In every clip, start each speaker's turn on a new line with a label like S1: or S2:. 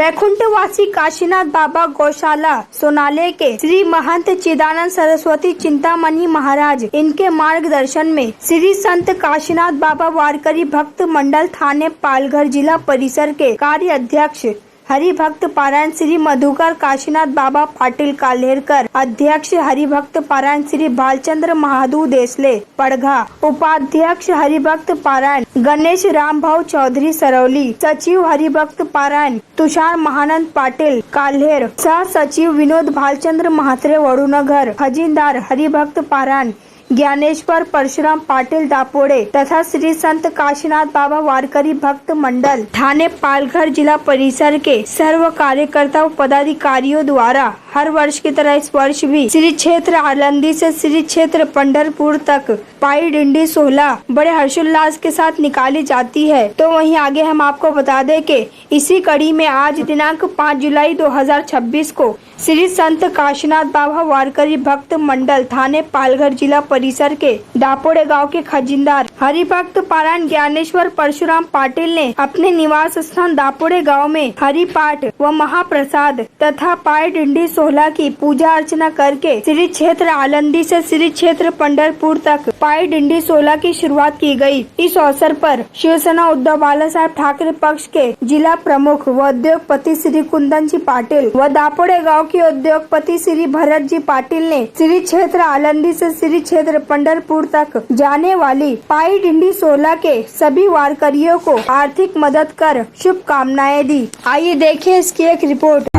S1: वैकुंठवासी काशीनाथ बाबा गौशाला सोनाले के श्री महंत चिदानंद सरस्वती चिंतामणि महाराज इनके मार्गदर्शन में श्री संत काशीनाथ बाबा वारकरी भक्त मंडल थाने पालघर जिला परिसर के कार्य अध्यक्ष हरिभक्त पारायण श्री मधुकर काशीनाथ बाबा पाटिल काल्हेरकर, अध्यक्ष हरिभक्त पारायण श्री बालचंद्र महादू देसले पड़घा, उपाध्यक्ष हरिभक्त पारायण गणेश रामभाऊ चौधरी सरौली, सचिव हरिभक्त पारायण तुषार महानंद पाटिल काल्हेर, सह सचिव विनोद भालचंद्र महात्रे वडूनगर, खजिनदार हरिभक्त पारायण ज्ञानेश्वर परशुराम पाटिल दापोड़े तथा श्री संत काशीनाथ बाबा वारकरी भक्त मंडल थाने पालघर जिला परिसर के सर्व कार्यकर्ताओं पदाधिकारियों द्वारा हर वर्ष की तरह इस वर्ष भी श्री क्षेत्र आलंदी से श्री क्षेत्र पंढरपुर तक पाई डिंडी 16 बड़े हर्षोल्लास के साथ निकाली जाती है। तो वहीं आगे हम आपको बता दें कि इसी कड़ी में आज दिनांक 5 जुलाई 2026 को श्री संत काशीनाथ बाबा वारकरी भक्त मंडल थाने पालघर जिला परिसर के दापोड़े गांव के खजिनदार हरिभक्त पारायण ज्ञानेश्वर परशुराम पाटिल ने अपने निवास स्थान दापोड़े गांव में हरिपाठ व महाप्रसाद तथा पाई डिंडी 16 की पूजा अर्चना करके श्री क्षेत्र आलंदी से श्री क्षेत्र पंढरपुर तक पाई डिंडी 16 की शुरुआत की गई। इस अवसर पर शिवसेना उद्धव बाला साहेब ठाकरे पक्ष के जिला प्रमुख व उद्योगपति श्री कुंदन जी पाटिल व दापोड़े गाँव के उद्योगपति श्री भरत जी पाटिल ने श्री क्षेत्र आलंदी से श्री क्षेत्र पंढरपुर तक जाने वाली पाई डिंडी 16 के सभी वारकरियों को आर्थिक मदद कर शुभकामनाएं दी। आइए देखिए इसकी एक रिपोर्ट।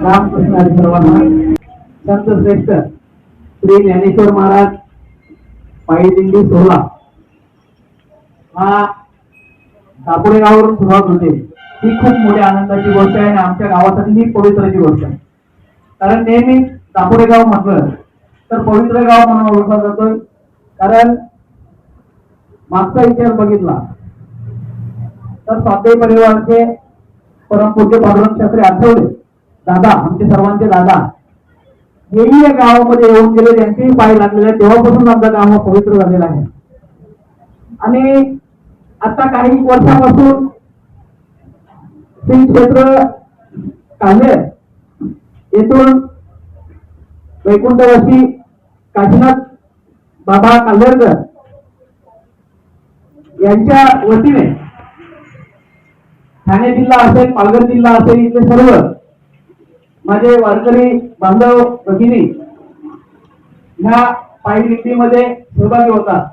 S2: रामकृष्ण सर्वांना संत श्रेष्ठ श्री ज्ञानेश्वर महाराज पायी दिंडी सोहळा हा दापोडे गावावरून सुरुवात होते। ही खूप मोठी आनंदाची गोष्ट आहे आणि आमच्या गावासाठी ही पवित्राची गोष्ट आहे। कारण नेहमी दापोडे गाव म्हटलं तर पवित्र गाव म्हणून ओळखला जातोय। कारण मागचा इतिहास बघितला तर स्वाध्याय परिवाराचे परमपूज्य पांडुरंग शास्त्री आठवले दादा, आमचे सर्वांचे दादा, हेही या गावामध्ये येऊन गेले, त्यांचेही पाय लागलेले, तेव्हापासून आमचं गाव पवित्र झालेलं आहे। आणि आता काही वर्षापासून श्री क्षेत्र कान्हे येथून वैकुंठवासी काशीनाथ बाबा काल्हेरकर यांच्या वतीने ठाणे जिल्हा असेल, पालघर जिल्हा असेल, इथले सर्व माझे वारकरी बांधव भगिनी ह्या पायी दिंडीमध्ये सहभागी होतात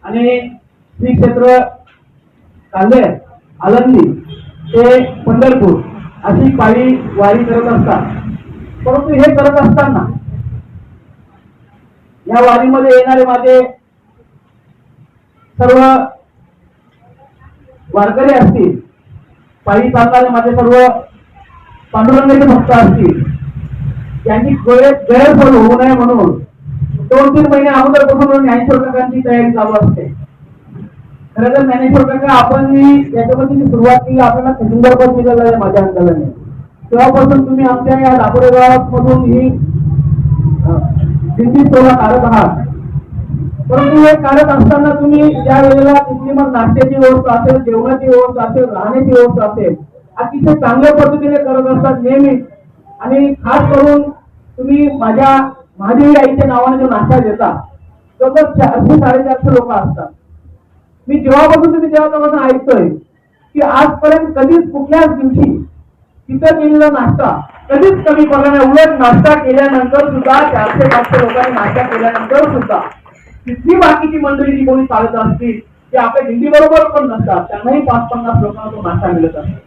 S2: आणि श्री क्षेत्र कांदे आळंदी ते पंढरपूर अशी पायी वारी करत असतात। परंतु हे करत असताना या वारीमध्ये येणारे माझे सर्व वारकरी असतील, पायी चालणारे माझे सर्व पांडुरंगाचे भक्त असतील, यांनी गैरसोय होऊ नये म्हणून 2-3 महिने अगोदरपासून ज्ञानेश्वर काकांची तयारी चालू असते। खरं तर ज्ञानेश्वर काका आपण याच्यामध्ये सुरुवात केली, आपल्याला खजिंदरपद मिळालं आहे माझ्या अंदाजाने, तेव्हापासून तुम्ही आमच्या या दापोडे गावामधून ही दिंडी सोहळा काढत आहात। परंतु हे काढत असताना तुम्ही ज्या वेळेला तिथली मग नाश्त्याची व्यवस्था असेल, जेवणाची व्यवस्था असेल, राहण्याची व्यवस्था असेल, अतिशय चांगल्या पद्धतीने करत असतात नेहमी। आणि खास करून तुम्ही माझ्या महादेवी आईच्या नावाने जो नाश्ता देता तो तर 400-450 लोक असतात। मी जेव्हापासून तुम्ही तेव्हापासून ऐकतोय की आजपर्यंत कधीच कुठल्याच दिवशी तिथं केलेला नाश्ता कधीच कमी पडला नाही। उलट नाश्ता केल्यानंतर सुद्धा 400-500 लोकांनी नाश्ता केल्यानंतर सुद्धा तिथली बाकीची मंडळी जी कोणी चालत असतील ते आपल्या दिंडी बरोबर पण नसतात, त्यांनाही 5-50 लोकांना तो नाश्ता मिळत असतो।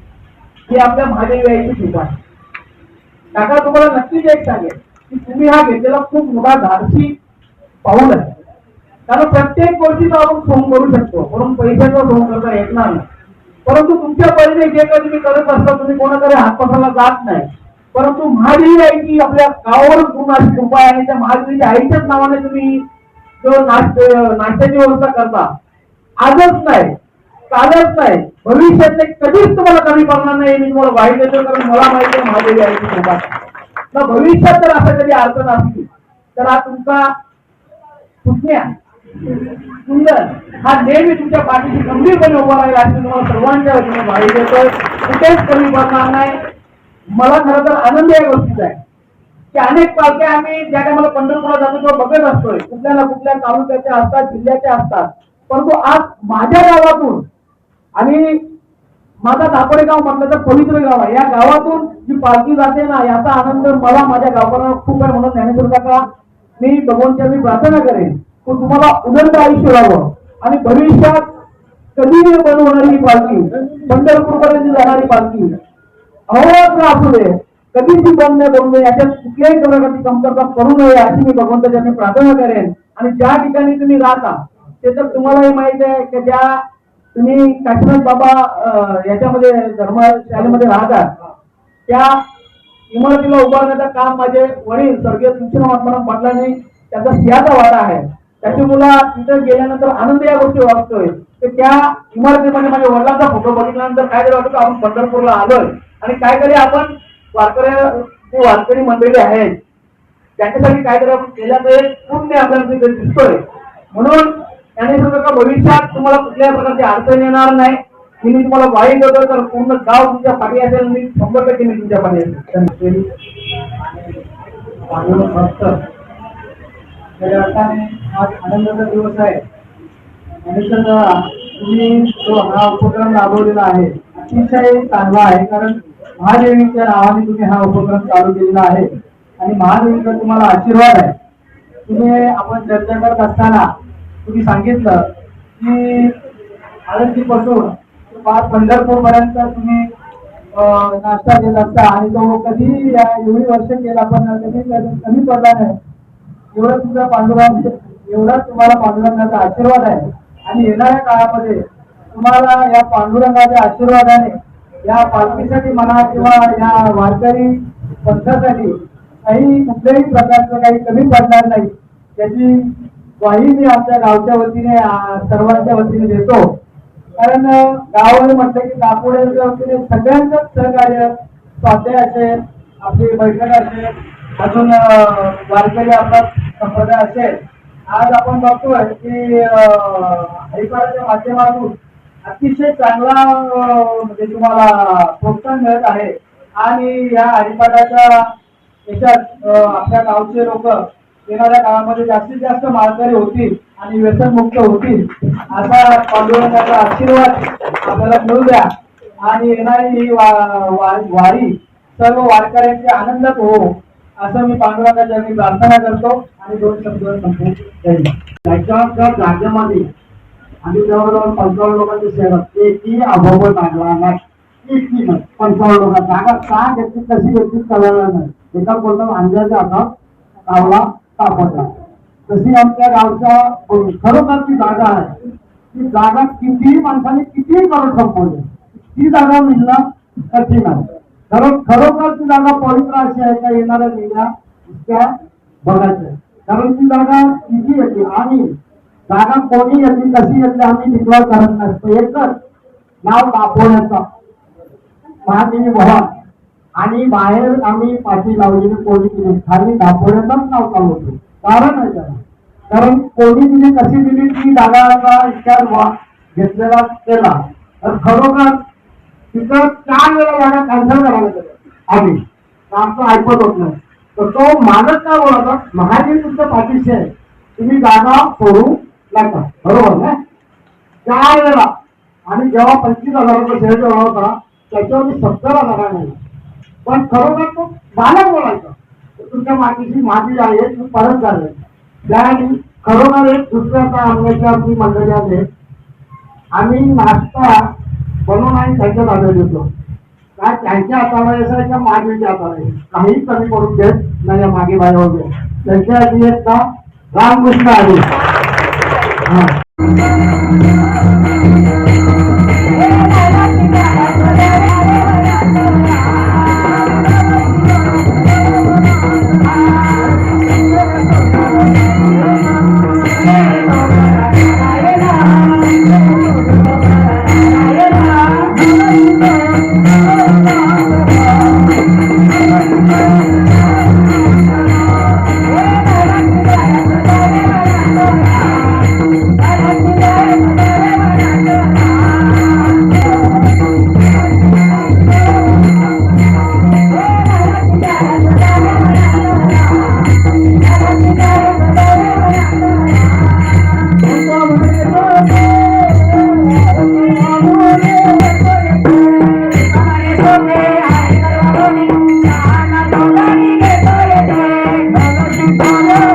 S2: ही आपल्या महादेवी आईची कृपा आहे। काका तुम्हाला नक्कीच एक सांगेल की तुम्ही हा घेतलेला खूप मोठा धाडसी पाऊल आहे। कारण प्रत्येक गोष्टीचा आपण सोंग करू शकतो, म्हणून पैशाचा सोंग करता येणार नाही। परंतु तुमच्या परीने जे काही तुम्ही करत असता, तुम्ही कोणाकडे हात पसरायला जात नाही। परंतु महादेवी आईची आपल्या गावावर पूर्ण अशी कृपा आहे आणि त्या महादेवीच्या आईच्याच नावाने तुम्ही जो नाश्त्याची व्यवस्था करता, आजच नाही, कालच नाही, भविष्यात कधीच तुम्हाला कमी पडणार नाही, मी तुम्हाला वाईट देतो। कारण मला माहिती आहे महादेवी आईची कृपा आहे। भविष्यात जर असं कधी अडचण असली तर हा तुमचा पुतण्या सुंदर हा नेहमी तुमच्या पाठीशी गंभीरपणे उभा राहील अशी तुम्हाला सर्वांच्या वतीने वाईट देतोय। कुठेच कमी पडणार नाही। मला खरं तर आनंद या गोष्टीचा आहे की अनेक पालख्या आम्ही ज्या टायमाला पंढरपूरला जातो तेव्हा बघत असतोय, कुठल्या ना कुठल्या तालुक्याच्या असतात, जिल्ह्याच्या असतात। परंतु आज माझ्या गावातून आणि माझा दापोडे गाव म्हटलं तर पवित्र गाव आहे, या गावातून जी पालखी जाते ना, याचा आनंद मला माझ्या गावाला खूप आहे। म्हणून ज्ञानेश्वर काका मी भगवंताची प्रार्थना करेन की तुम्हाला उदंड आयुष्य लावावं आणि भविष्यात कधी बंद होणारी ही पालखी, पंढरपूर पर्यंत जाणारी पालखी अहोरात्र असू दे, कधीच बंद न करू नये, याच्यात कुठल्याही प्रकारची कमतरता पडू नये अशी मी भगवंताची प्रार्थना करेन। आणि ज्या ठिकाणी तुम्ही राहता ते तर तुम्हालाही माहित आहे की ज्या तुम्ही काशीनाथ बाबा याच्यामध्ये धर्मशाळेमध्ये राहतात, त्या इमारतीला उभारण्याचं काम माझे वडील स्वर्गीय तुलसीराम महात्माराम पाटलांनी त्याचा सिंहाचा वाटा आहे। त्याची मुला तिथे गेल्यानंतर आनंद या गोष्टी वाटतोय की त्या इमारतीमध्ये माझ्या वडिलांचा फोटो बघितल्यानंतर काय तरी वाटतं आपण पंढरपूरला आलोय आणि काहीतरी आपण वारकरी मंडळी आहेत त्यांच्यासाठी काहीतरी आपण केलं तर पुण्य आपल्याला तिथे दिसतोय। म्हणून ज्ञानेश्वर भविष्यात तुम्हाला कुठल्याही प्रकारची अडचण येणार नाही। मी तुम्हाला वाईट होतो तर पूर्ण गाव तुमच्या पाठी असेल, मी 100% मी तुमच्या पाठी असेल। आज आनंदाचा दिवस आहे। तुम्ही जो हा उपक्रम राबवलेला आहे अतिशय चांगला आहे। कारण महादेवीच्या नावाने तुम्ही हा उपक्रम चालू केलेला आहे आणि महादेवीचा तुम्हाला आशीर्वाद आहे। तुम्ही आपण चर्चा करत असताना तुम्ही सांगितलं की आळंदीपासून पंढरपूर पर्यंत तुम्ही नाश्ता देत असता आणि तो कधी एवढी वर्ष केला पण कधी कमी पडला नाही। एवढं तुमचा पांडुरंग, एवढाच तुम्हाला पांडुरंगाचा आशीर्वाद आहे. आणि येणाऱ्या काळामध्ये तुम्हाला या पांडुरंगाच्या आशीर्वादाने या पालखीसाठी म्हणा किंवा या वारकरी पंथासाठी काही कुठल्याही प्रकारचं काही कमी पडणार नाही, त्याची ग्वाही मी आमच्या गावच्या वतीने सर्वांच्या वतीने देतो. कारण गावामध्ये म्हटलं की दापोड्याच्या वतीने सगळ्यांचं सहकार्य, स्वाध्याय असेल, आपली बैठक असेल, अजून वारकरी आपला संप्रदाय असेल. आज आपण बघतोय की हरिपाठाच्या माध्यमातून अतिशय चांगला म्हणजे तुम्हाला प्रोत्साहन मिळत आहे. आणि या हरिपाठाच्या याच्यात आपल्या गावचे लोक येणाऱ्या काळामध्ये जास्तीत जास्त माळकरी होतील आणि व्यसनमुक्त होतील, असा पांडुरंगाचा आशीर्वाद आपल्याला मिळू द्या. आणि येणारी ही वारी सर्व वारकऱ्यांची आनंदात हो, असं मी पांडुरंगाच्या मी प्रार्थना करतो आणि 2 शब्द संपवतो.
S3: त्याच्या जागेमध्ये आणि जवळजवळ 55 लोकांचे शहरात एकही अभाव लागला नाही. 55 लोक जागा का घेतली कशी घेतली कळायला नाही. एका कोणत्या अंजाच्या हातात गावला सापडला. तशी आमच्या गावच्या खरोखरची जागा आहे. ती जागा कितीही माणसाने कितीही करून संपवली, ती जागा मिळणं कठीण आहे. खरोखरची जागा पवित्र अशी आहे का येणाऱ्या पिढ्या इतक्या बघायच्या. कारण ती जागा किती येते आणि जागा कोणी येते कशी येते आम्ही डिक्लेअर करत नसतो. एकच नाव दापोड्याचा महादेवी भवन आणि बाहेर आम्ही पाठी लावलेली कोणी दिली, खाली दापोड्याचंच नाव चालवतो. कारण आहे त्याला, कारण कोणी दिली कशी दिली ती जागाचा विचार घेतलेला केला तर खरोखर तिथं 4 वेळा जागा कॅन्सल करायला गेलं आम्ही, आमचं ऐकत होत नाही. तर तो मालक काय बोलतो, महादेव तुमच्या पाठीशी आहे, तुम्ही जागा सोडू नका. बरोबर ना? 4 वेळा. आणि जेव्हा 25,000 रुपये शेअर जेव्हा होता त्याच्यावर मी 70,000 नाही. पण खरोखर तो मालक बोलायचा तुमच्या मातीची माती आहे तुम्ही परत झाले. त्याने खरोखर एक दुसऱ्याचा आणण्याची आमची मंडळी आहे. आम्ही नाश्ता बनवून आणि त्यांच्यात आले देतो. काय त्यांच्या हाताला असायच्या मागीच्या हाताला काही कमी करून देत नाही. मागे बाय वगैरे त्यांच्या आधी एकदा रामकृष्ण आले.
S4: Bye.